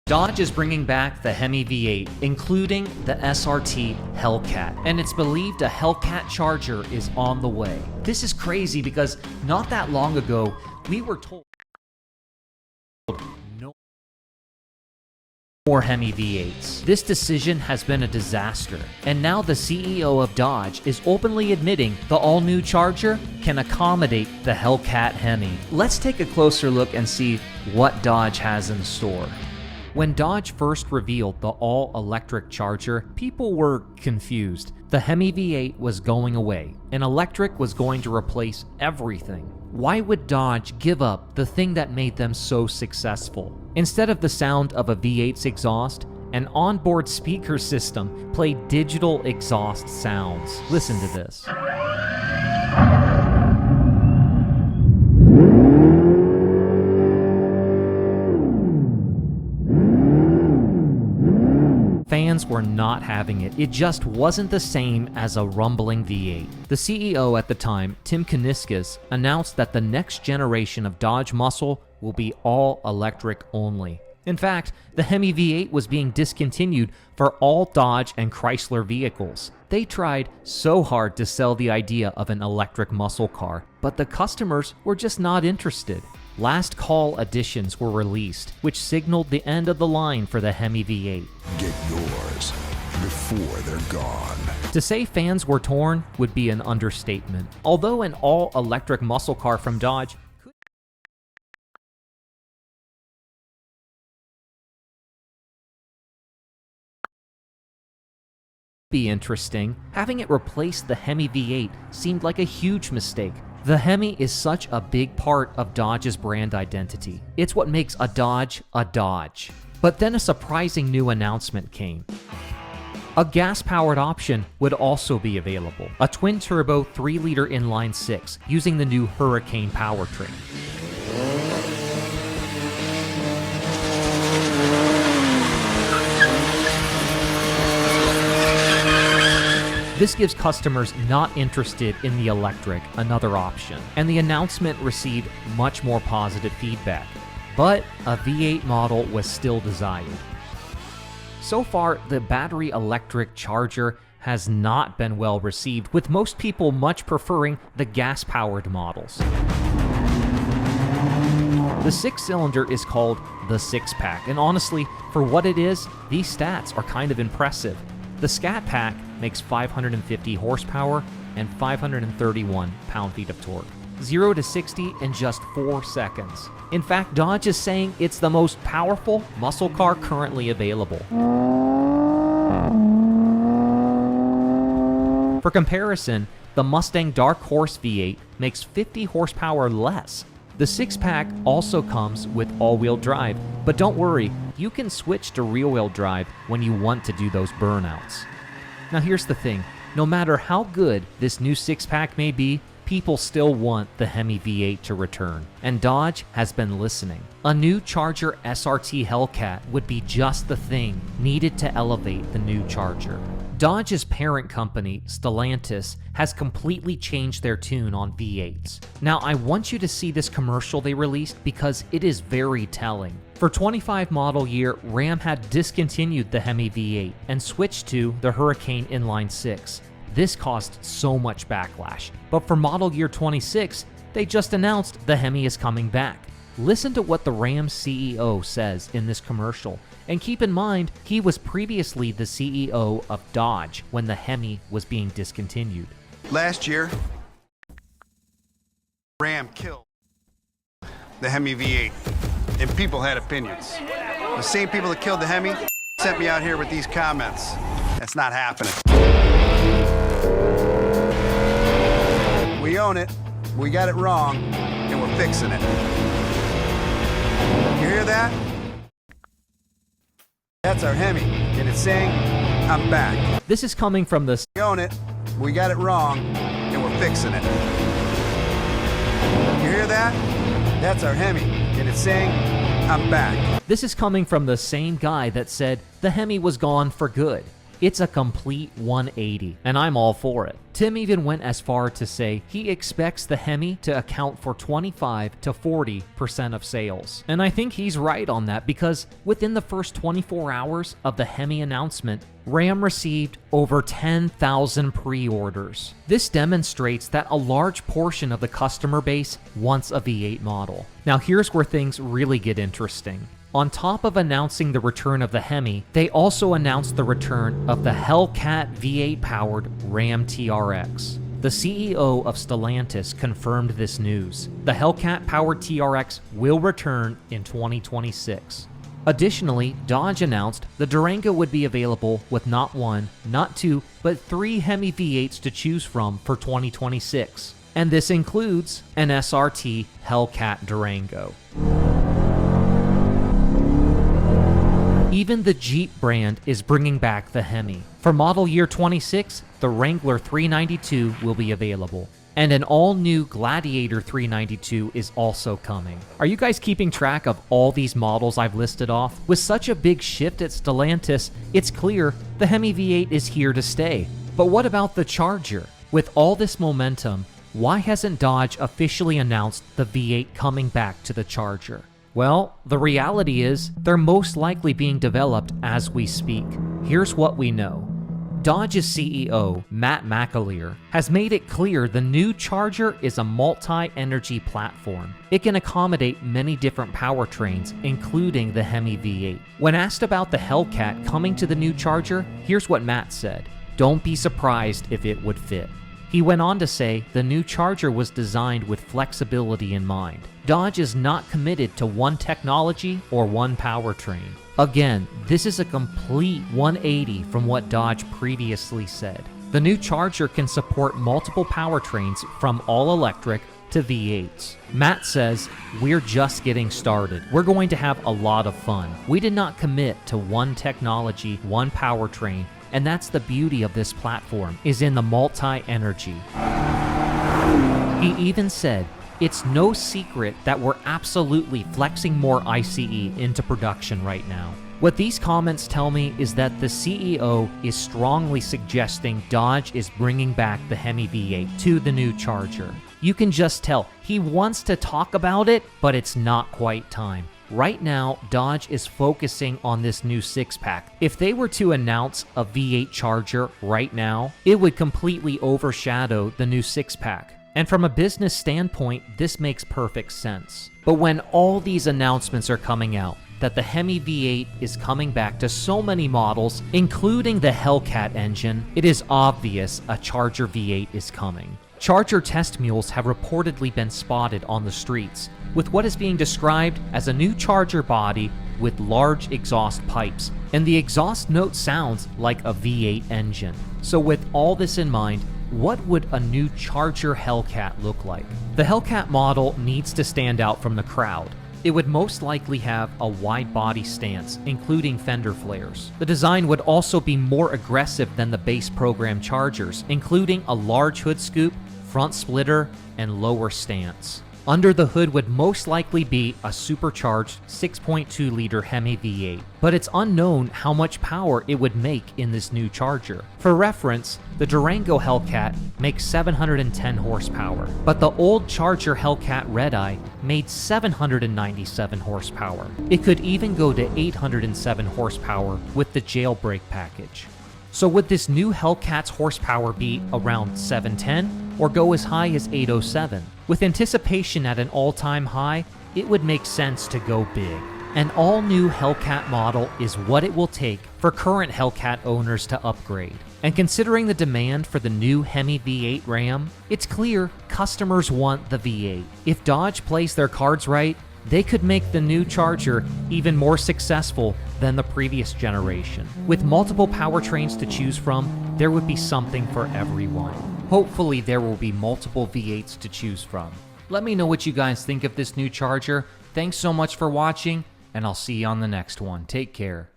Dodge is bringing back the Hemi V8, including the SRT Hellcat, and it's believed a Hellcat Charger is on the way. This is crazy because not that long ago, we were told no more Hemi V8s. This decision has been a disaster, and now the CEO of Dodge is openly admitting the all-new Charger can accommodate the Hellcat Hemi. Let's take a closer look and see what Dodge has in store. When Dodge first revealed the all-electric Charger, people were confused. The Hemi V8 was going away, and electric was going to replace everything. Why would Dodge give up the thing that made them so successful? Instead of the sound of a V8's exhaust, an onboard speaker system played digital exhaust sounds. Listen to this. Fans were not having it. It just wasn't the same as a rumbling V8. The CEO at the time, Tim Kuniskis, announced that the next generation of Dodge muscle will be all electric only. In fact, the Hemi V8 was being discontinued for all Dodge and Chrysler vehicles. They tried so hard to sell the idea of an electric muscle car, but the customers were just not interested. Last call editions were released, which signaled the end of the line for the Hemi V8. Get yours before they're gone. To say fans were torn would be an understatement. Although an all-electric muscle car from Dodge could be interesting, having it replace the Hemi V8 seemed like a huge mistake. The Hemi is such a big part of Dodge's brand identity. It's what makes a Dodge a Dodge. But then a surprising new announcement came. A gas-powered option would also be available. A twin-turbo 3-liter inline-6 using the new Hurricane powertrain. This gives customers not interested in the electric another option, and the announcement received much more positive feedback. But a V8 model was still desired. So far, the battery electric Charger has not been well received, with most people much preferring the gas-powered models. The 6-cylinder is called the 6-pack, and honestly, for what it is, these stats are kind of impressive. The Scat Pack makes 550 horsepower and 531 pound-feet of torque. 0 to 60 in just 4 seconds. In fact, Dodge is saying it's the most powerful muscle car currently available. For comparison, the Mustang Dark Horse V8 makes 50 horsepower less. The 6-pack also comes with all-wheel drive, but don't worry, you can switch to rear-wheel drive when you want to do those burnouts. Now here's the thing, no matter how good this new 6-pack may be, people still want the Hemi V8 to return, and Dodge has been listening. A new Charger SRT Hellcat would be just the thing needed to elevate the new Charger. Dodge's parent company, Stellantis, has completely changed their tune on V8s. Now, I want you to see this commercial they released because it is very telling. For 25 model year, Ram had discontinued the Hemi V8 and switched to the Hurricane inline-6. This caused so much backlash, but for model year 26, they just announced the Hemi is coming back. Listen to what the Ram CEO says in this commercial, and keep in mind, he was previously the CEO of Dodge when the Hemi was being discontinued. Last year, Ram killed the Hemi V8, and people had opinions. The same people that killed the Hemi sent me out here with these comments. That's not happening. We own it, we got it wrong, and we're fixing it. You hear that? That's our Hemi, and it's saying, I'm back. This is coming from the We own it, we got it wrong, and we're fixing it. You hear that? That's our Hemi, and it's saying, I'm back. This is coming from the same guy that said the Hemi was gone for good. It's a complete 180, and I'm all for it. Tim even went as far to say he expects the Hemi to account for 25 to 40% of sales. And I think he's right on that, because within the first 24 hours of the Hemi announcement, Ram received over 10,000 pre-orders. This demonstrates that a large portion of the customer base wants a V8 model. Now here's where things really get interesting. On top of announcing the return of the Hemi, they also announced the return of the Hellcat V8-powered Ram TRX. The CEO of Stellantis confirmed this news. The Hellcat-powered TRX will return in 2026. Additionally, Dodge announced the Durango would be available with not one, not two, but 3 Hemi V8s to choose from for 2026. And this includes an SRT Hellcat Durango. Even the Jeep brand is bringing back the Hemi. For model year 26, the Wrangler 392 will be available. And an all-new Gladiator 392 is also coming. Are you guys keeping track of all these models I've listed off? With such a big shift at Stellantis, it's clear the Hemi V8 is here to stay. But what about the Charger? With all this momentum, why hasn't Dodge officially announced the V8 coming back to the Charger? Well, the reality is, they're most likely being developed as we speak. Here's what we know. Dodge's CEO, Matt McAleer, has made it clear the new Charger is a multi-energy platform. It can accommodate many different powertrains, including the Hemi V8. When asked about the Hellcat coming to the new Charger, here's what Matt said. Don't be surprised if it would fit. He went on to say the new Charger was designed with flexibility in mind. Dodge is not committed to one technology or one powertrain. Again, this is a complete 180 from what Dodge previously said. The new Charger can support multiple powertrains from all-electric to V8s. Matt says, "We're just getting started. We're going to have a lot of fun. We did not commit to one technology, one powertrain, and that's the beauty of this platform, is in the multi-energy." He even said, "It's no secret that we're absolutely flexing more ICE into production right now." What these comments tell me is that the CEO is strongly suggesting Dodge is bringing back the Hemi V8 to the new Charger. You can just tell he wants to talk about it, but it's not quite time. Right now, Dodge is focusing on this new six-pack. If they were to announce a V8 Charger right now, it would completely overshadow the new six-pack. And from a business standpoint, this makes perfect sense. But when all these announcements are coming out, that the Hemi V8 is coming back to so many models, including the Hellcat engine, it is obvious a Charger V8 is coming. Charger test mules have reportedly been spotted on the streets, with what is being described as a new Charger body with large exhaust pipes, and the exhaust note sounds like a V8 engine. So with all this in mind, what would a new Charger Hellcat look like? The Hellcat model needs to stand out from the crowd. It would most likely have a wide body stance, including fender flares. The design would also be more aggressive than the base program Chargers, including a large hood scoop, front splitter, and lower stance. Under the hood would most likely be a supercharged 6.2-liter Hemi V8, but it's unknown how much power it would make in this new Charger. For reference, the Durango Hellcat makes 710 horsepower, but the old Charger Hellcat Redeye made 797 horsepower. It could even go to 807 horsepower with the jailbreak package. So would this new Hellcat's horsepower be around 710 or go as high as 807? With anticipation at an all-time high, it would make sense to go big. An all-new Hellcat model is what it will take for current Hellcat owners to upgrade. And considering the demand for the new Hemi V8 Ram, it's clear customers want the V8. If Dodge plays their cards right, they could make the new Charger even more successful than the previous generation. With multiple powertrains to choose from, there would be something for everyone. Hopefully there will be multiple V8s to choose from. Let me know what you guys think of this new Charger. Thanks so much for watching, and I'll see you on the next one. Take care.